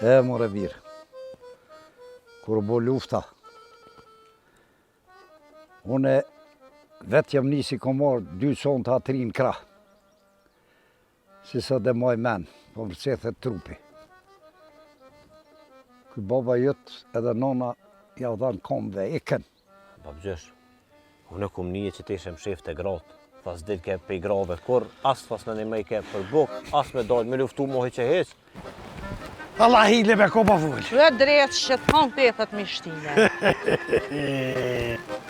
E, more birë. Kur bo lufta, une vetë jam nisi ko marrë 2 son të atrin krah. Si sa dhe maj men, po më rcethet trupi. Kuj baba jëtë edhe nona ja u dhanë komve, iken. Babgjesh, unë kum nije që t'ishem shef të gratë. Pas dit ke pe i grave, kur as pas në një me i ke për buk, as me dojnë me luftu mohi që heq. Allah hile me ko pa vull. Dhe drejtë që të thonë të jetët me shtine.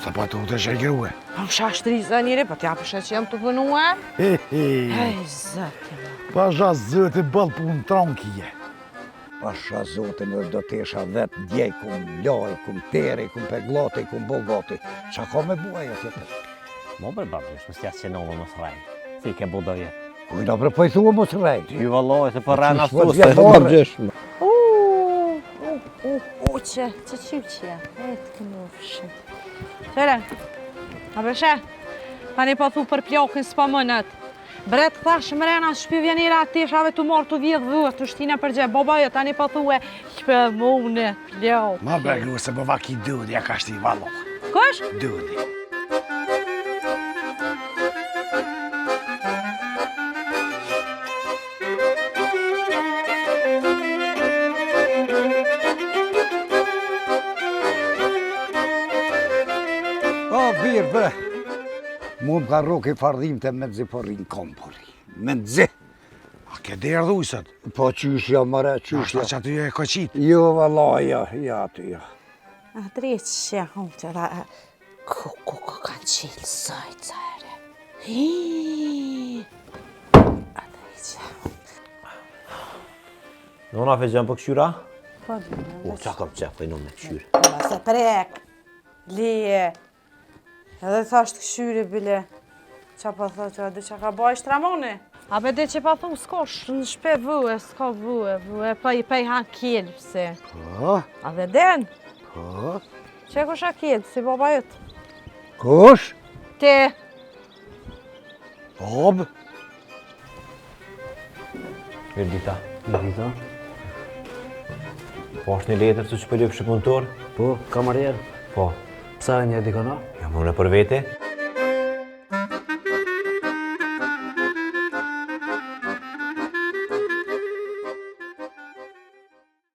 Sa pa të u të shërgjruhe. Më shashtri zë njëri, po t'ja përshë që jam të vënue. Ej, zëtë. Pasha zëti bëllë punë tronkije. Pasha zotin është do t'esha vetë djej, kum loj, kum teri, kum pegloti, kum bogoti. Qa ka me buaj e tjetër? Mo bre babgjesh, më s'ja që nëllë mos rej. Si ke budoje. Kujna bre po i thua mos rej. Ty valloj, se për rena Qysh suste. babgjesh. Që qyqje, e të kënufshit. Qere, a beshe, tani po thu për plokin s'pa mënët. Bret thash mrena shpi vjenira atishave të morë të vjedh vëtë, të shtine përgje, bobajo tani po thu e shpe mune plok. Ma beglu se bëva ki dudi, ja ka shti valo. Kush? Dudi. O, birë bre. Mu më ka roki fardhim të me dzi po rinë kompori. Me dzi. A ke derë dhujësët? Po qyshja mëre, Qyshla qyshja. që aty e koqit. Jo, vallaj, ja aty, ja. A drejtë që hum të ra... Ku kanë qilë sajtë, zare. A drejtë që... Nona fe gjemë për këshyra? Po dhënë, U, qa kam qef, për i me këshyre. Ma se prek, lije. Edhe thasht këshyri bile. Qa pa thë që adë që ka baj shtramoni? A be dhe që pa thu s'ka në shpe vëve, s'ka vëve, pa i hanë kjelë pëse. Po, A dhe den, po. që kush a kjelë, si baba jëtë? Kush? Te, Bob? Virdita. Virdita? Po është një letër që që për ljëpë shë punëtor? Po, kamarier, Po. psa e një dikona? Jam unë për vete.